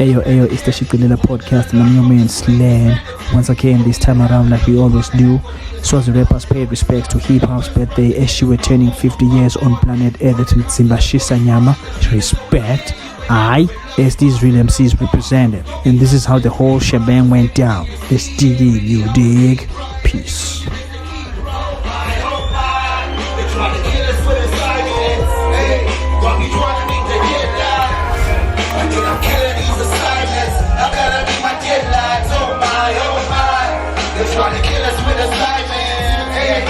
Ayo, it's the Shikulila podcast and I'm your man Slam. Once again, this time around like we always do, Swazi rappers paid respects to hip hop's birthday as she were turning 50 years on planet Earth with Zimbashisa Nyama. Respect. As these real MCs represented. And this is how the whole shebang went down. Let's dig in, you dig? Peace. Trying to kill us with assignments, hey,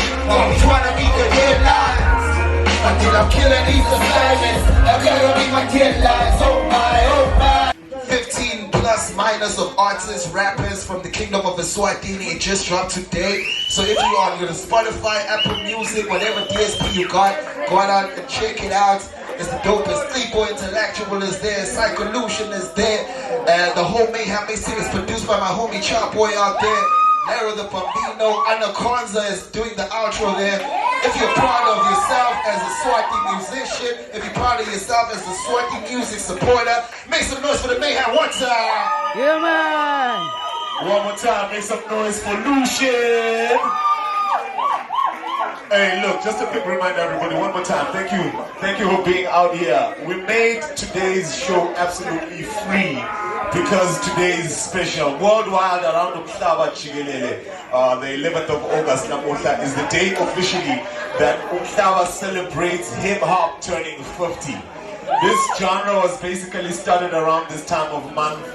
trying to meet the deadlines. Until I'm killing these assignments, I gotta meet my deadlines, oh my. 15 plus minus of artists, rappers from the kingdom of Eswatini. It just dropped today. So if you are on your Spotify, Apple Music, whatever DSP you got, go out and check it out. It's the dopest. 3-Boy Intellectual is there, Psycholution is there, the whole Mayhem Mixing is produced by my homie Chop Boy out there. Nero the Bambino, Anaconza is doing the outro there. If you're proud of yourself as a Swati musician, if you're proud of yourself as a Swati music supporter, make some noise for the Mayhem one time. Yeah, man. One more time, make some noise for Lucian. Hey, look, just a quick reminder, everybody, one more time. Thank you. Thank you for being out here. We made today's show absolutely free because today is special. Worldwide around Umhlaba Chigelele, the 11th of August, Namuhla, is the day officially that Umhlaba celebrates hip-hop turning 50. This genre was basically started around this time of month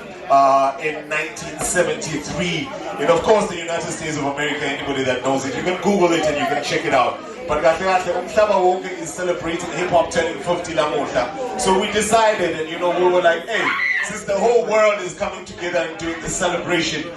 in 1973 in, of course, the United States of America. Anybody that knows it, you can Google it and you can check it out. But Umhlaba Wonke is celebrating hip-hop turning 50 Lamuhla. So we decided, and we were like, hey, since the whole world is coming together and doing the celebration,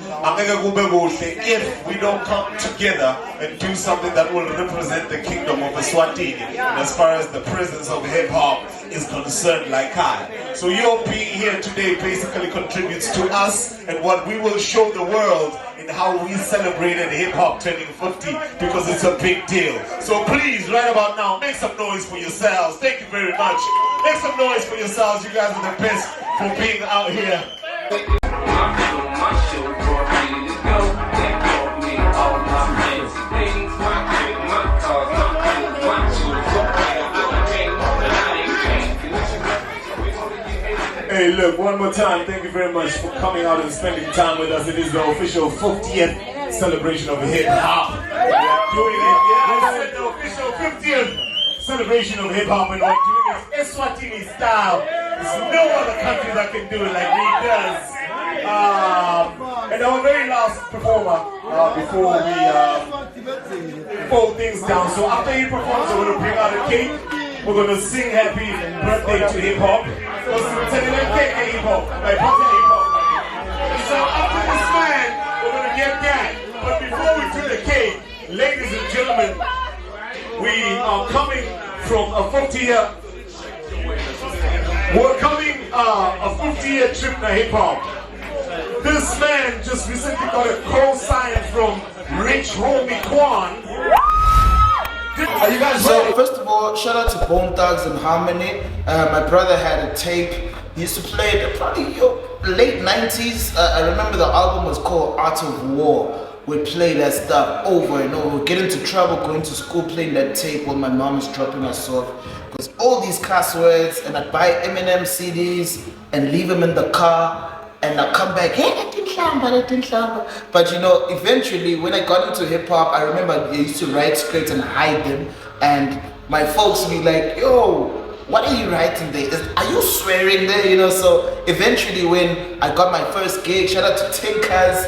if we don't come together and do something that will represent the kingdom of Eswatini, and as far as the presence of hip-hop is concerned, like I. So your being here today basically contributes to us and what we will show the world in how we celebrated hip-hop turning 50, because it's a big deal. So please, right about now, make some noise for yourselves. Thank you very much. Make some noise for yourselves. You guys are the best for being out here. Hey, look, one more time, thank you very much for coming out and spending time with us. It is the official 50th celebration of hip-hop. We are doing it, I said the official 50th celebration of hip-hop, and we're doing it Eswatini style. There's no other country that can do it like we does. And our very last performer, before we fold things down. So after he performs, we're going to bring out a cake. We're going to sing happy birthday to hip-hop. So after this man, we're going to get that. But before we do the cake, ladies and gentlemen, we are coming from a 50-year. We're coming a 50-year trip to hip-hop. This man just recently got a co-sign from Rich Homie Kwan. Are you guys so first of all, shout out to Bone Thugs and Harmony. My brother had a tape. He used to play it probably late 90s. I remember the album was called Art of War. We play that stuff over and over. Get into trouble going to school playing that tape while my mom is dropping us off. Because all these cuss words, and I'd buy Eminem CDs and leave them in the car. And I come back, hey, I didn't samba. But eventually when I got into hip hop, I remember I used to write scripts and hide them. And my folks would be like, yo, what are you writing there? Are you swearing there? So eventually when I got my first gig, shout out to Tinkers,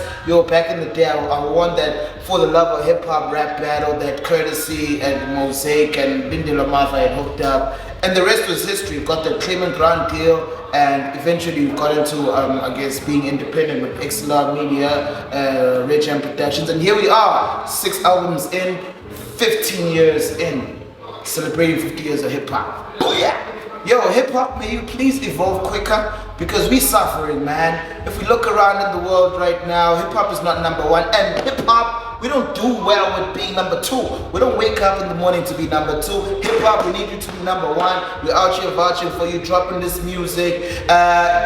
back in the day, I won that For the Love of Hip Hop rap battle that Courtesy and Mosaic and Bindi Lamartha had hooked up. And the rest was history. Got the Clement Grant deal. And eventually we got into, being independent with XLR Media, Red Jam Productions. And here we are, 6 albums in, 15 years in, celebrating 50 years of hip-hop. Booyah! Yo, hip-hop, may you please evolve quicker, because we suffering, man. If we look around in the world right now, hip-hop is not number one. And hip-hop we don't do well with being number 2. We don't wake up in the morning to be number 2. Hip hop, we need you to be number 1. We're out here vouching for you, dropping this music.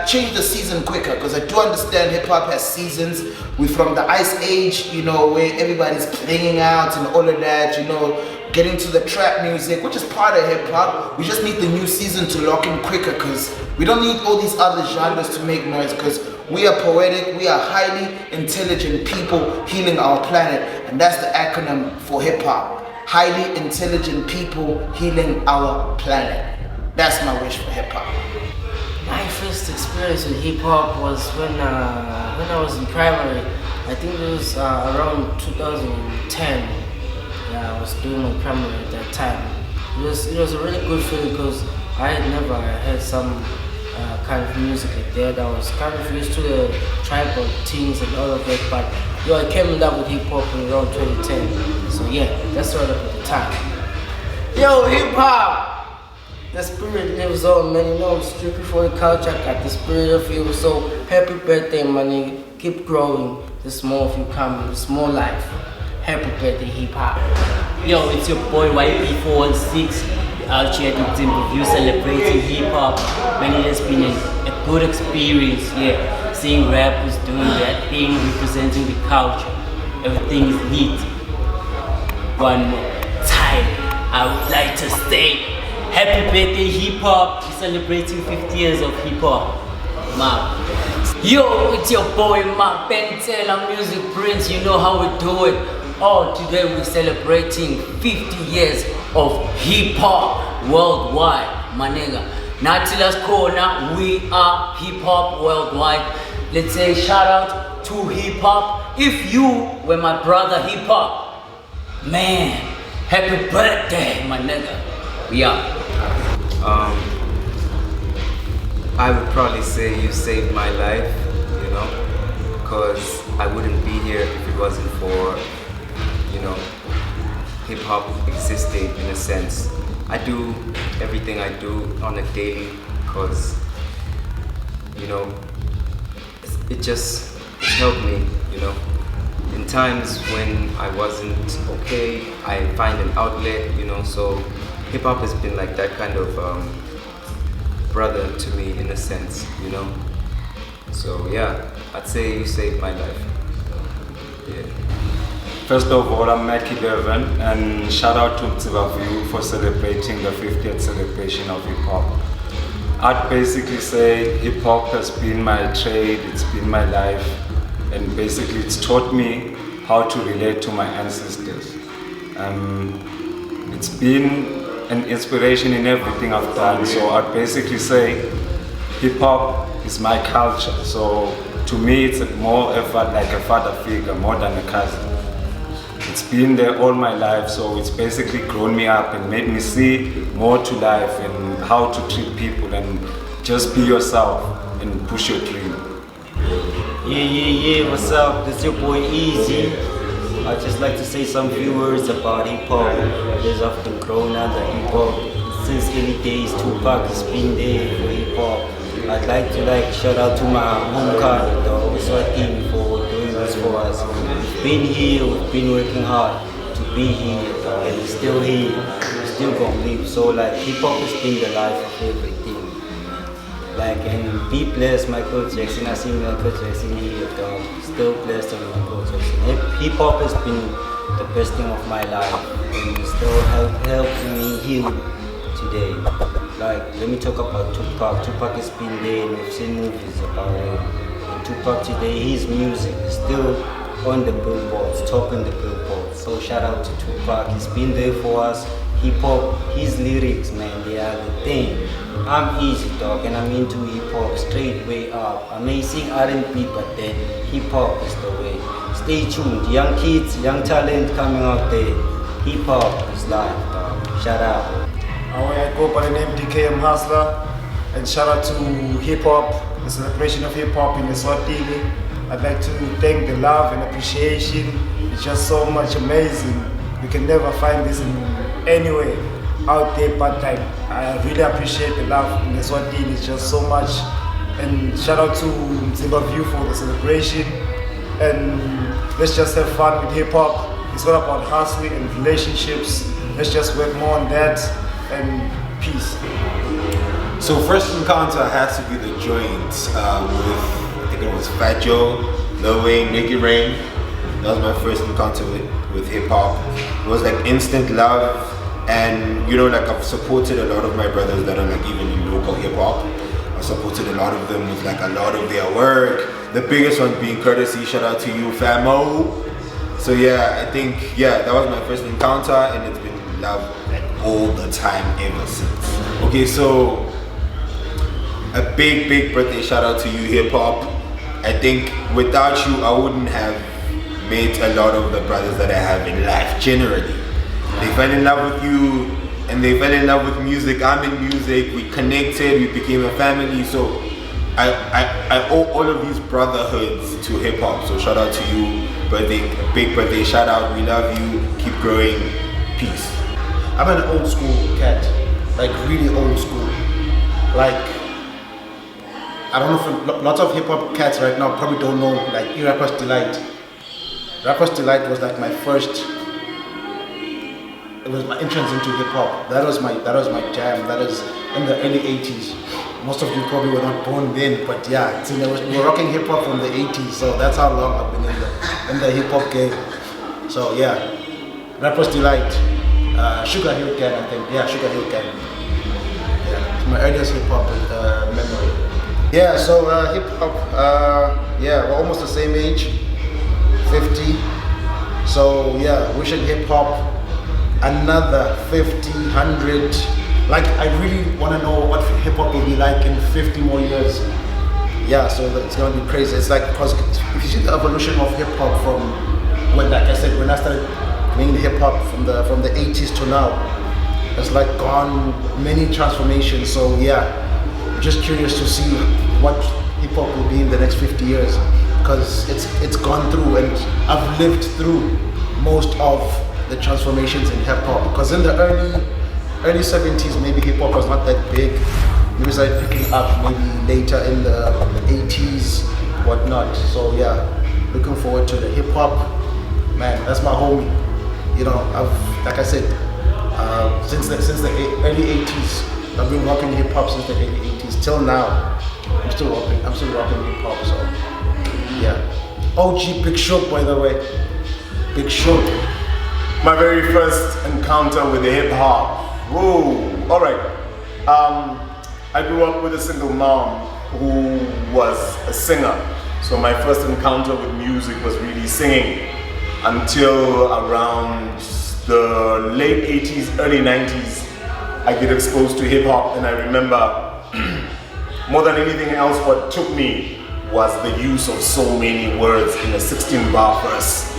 Change the season quicker, because I do understand hip hop has seasons. We're from the Ice Age, you know, where everybody's playing out and all of that, you know, getting to the trap music, which is part of hip hop. We just need the new season to lock in quicker, because we don't need all these other genres to make noise, because we are poetic, we are highly intelligent people healing our planet, and that's the acronym for hip hop. Highly intelligent people healing our planet. That's my wish for hip hop. My first experience with hip hop was when I was in primary. I think it was around 2010. Yeah, I was doing my primary at that time. It was a really good feeling because I had never heard some kind of music like that. I was kind of used to the tribal things and all of that, but I came in love with hip hop in around 2010. So yeah, that's right up at the time. Yo, hip hop! The spirit lives on, man. You know, strictly for the culture. I got the spirit of you. So happy birthday, my nigga. Keep growing. There's more of you coming. There's more life. Happy birthday, hip hop. Yo, it's your boy YP416 out here at Zimbabwe celebrating hip hop. Man, it has been a good experience, yeah. Seeing rappers doing that thing, representing the culture. Everything is neat. One more time, I would like to say happy birthday, hip hop. We're celebrating 50 years of hip hop. Man. Yo, it's your boy Mark Bentela, Music Prince. You know how we do it. Oh, today we're celebrating 50 years of hip hop worldwide, my nigga. Natilas Corner, we are hip hop worldwide. Let's say shout out to hip hop. If you were my brother hip hop, man, happy birthday, my nigga. We are. I would probably say you saved my life, you know, because I wouldn't be here if it wasn't for, you know, hip hop existing in a sense. I do everything I do on a daily because, you know, it helped me, you know. In times when I wasn't okay, I find an outlet, you know, so hip hop has been like that kind of brother to me in a sense, you know. So yeah, I'd say you saved my life. Yeah. First of all, I'm Mackie Devon, and shout out to Zimbabwe for celebrating the 50th celebration of hip hop. I'd basically say hip hop has been my trade, it's been my life, and basically it's taught me how to relate to my ancestors. It's been an inspiration in everything I've done, so I'd basically say hip hop is my culture. So to me, it's more like a father figure more than a cousin. It's been there all my life, so it's basically grown me up and made me see more to life and how to treat people and just be yourself and push your dream. Yeah, what's up? This is your boy Easy. I'd just like to say some few words about hip hop. As I've been growing under hip hop since early days. Tupac has been there for hip hop. I'd like to shout out to my home country, the Eswatini, for doing this for us. We've been here, we've been working hard to be here, and we're still here, we're still gonna live. So hip hop has been the life of everything. And be blessed, Michael Jackson. I see Michael Jackson here, still blessed on Michael Jackson. Hip hop has been the best thing of my life, and still helping me heal today. Let me talk about Tupac. Tupac has been there, and we've seen movies about him. And Tupac today, his music is still on the billboards, topping the billboards. So shout out to Tupac. He's been there for us. Hip hop, his lyrics, man, they are the thing. I'm easy, dog, and I'm into hip hop straight way up. I may sing R&B, but then hip hop is the way. Stay tuned, young kids, young talent coming out there. Hip hop is life, dog. Shout out. I go by the name DKM Hustler, and shout out to hip hop, the celebration of hip hop in Eswatini. I'd like to thank the love and appreciation. It's just so much amazing. You can never find this in anywhere out there, but I really appreciate the love in Eswatini. It's just so much. And shout out to Zimbabwe for the celebration. And let's just have fun with hip hop. It's all about hustling and relationships. Let's just work more on that and peace. So first encounter has to be the joint with, I think it was Fat Joe, Lil Wayne, Nicky Rain. That was my first encounter with hip hop. It was like instant love, and you know, like I've supported a lot of my brothers that are like even in local hip hop. I supported a lot of them with like a lot of their work. The biggest one being Courtesy, shout out to you, Famo. So yeah, I think, yeah, that was my first encounter, and it's been love like all the time ever since. Okay, so a big birthday shout out to you, hip hop. I think without you, I wouldn't have met a lot of the brothers that I have in life generally. They fell in love with you, and they fell in love with music. I'm in music, we connected, we became a family. So I owe all of these brotherhoods to hip hop. So shout out to you, big birthday shout out, we love you, keep growing, peace. I'm an old school cat, like really old school. Like, I don't know if lots of hip hop cats right now probably don't know like Rapper's Delight. Rapper's Delight was like my first, it was my entrance into hip hop. That was my jam. That is in the early 80s. Most of you probably were not born then, but yeah, we were rocking hip hop from the 80s, so that's how long I've been in the hip hop game. So yeah, Rapper's Delight, Sugar Hill Gang, I think. Yeah, Sugar Hill Gang. Yeah, it's my earliest hip hop memory. Yeah, so hip hop, yeah, we're almost the same age, 50. So yeah, wishing hip hop another 50, 100. Like, I really want to know what hip hop will be like in 50 more years. Yeah, so it's going to be crazy. It's like, because if you see the evolution of hip hop from when, like I said, when I started playing hip hop from the 80s to now, it's like gone many transformations. So yeah, just curious to see what hip hop will be in the next 50 years, because it's gone through, and I've lived through most of the transformations in hip hop. Because in the early 70s, maybe hip hop was not that big. Maybe started picking up maybe later in the 80s, whatnot. So yeah, looking forward to the hip hop. Man, that's my homie. You know, like I said, since the early 80s. I've been rocking hip hop since the early 80s till now. I'm still rocking hip hop. So yeah. OG Big Shook, by the way. Big Shook. My very first encounter with the hip hop. Whoa, all right. I grew up with a single mom who was a singer. So my first encounter with music was really singing until around the late 80s, early 90s. I get exposed to hip hop, and I remember more than anything else, what took me was the use of so many words in a 16-bar verse.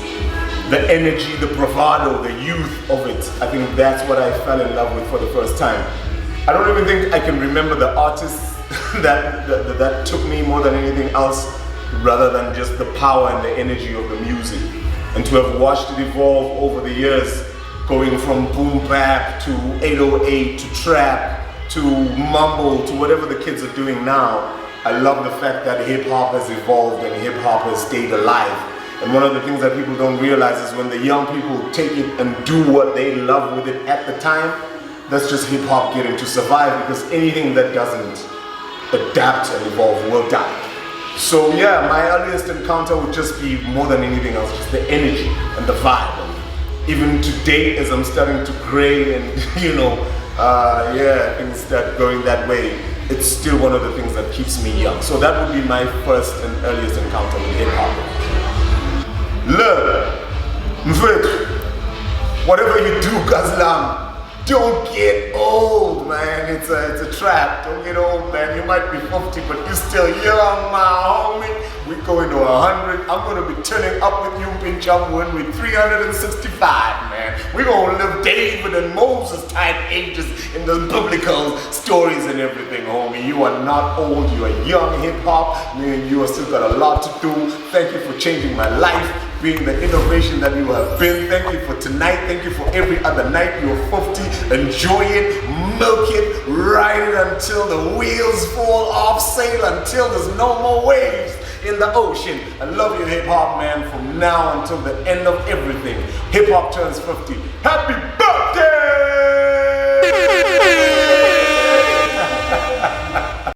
The energy, the bravado, the youth of it. I think that's what I fell in love with for the first time. I don't even think I can remember the artists that took me more than anything else, rather than just the power and the energy of the music. And to have watched it evolve over the years, going from boom bap to 808 to trap to mumble to whatever the kids are doing now. I love the fact that hip hop has evolved and hip hop has stayed alive. And one of the things that people don't realize is when the young people take it and do what they love with it at the time, that's just hip hop getting to survive, because anything that doesn't adapt and evolve will die. So yeah, my earliest encounter would just be, more than anything else, just the energy and the vibe. Even today, as I'm starting to gray and, you know, things start going that way, it's still one of the things that keeps me young. So that would be my first and earliest encounter with hip hop. Look, Mfit, whatever you do, Gazlam, don't get old, man. It's a trap. Don't get old, man. You might be 50, but you're still young, my homie. We're going to 100. I'm going to be turning up with you in Jamwood with 365, man. We're going to live David and Moses type ages in the biblical stories and everything, homie. You are not old. You are young hip hop. Me and you have still got a lot to do. Thank you for changing my life. being the innovation that you have been. Thank you for tonight. Thank you for every other night. You're 50. Enjoy it, milk it, ride it until the wheels fall off, sail until there's no more waves in the ocean. I love you, hip hop, man, from now until the end of everything. Hip hop turns 50. Happy birthday!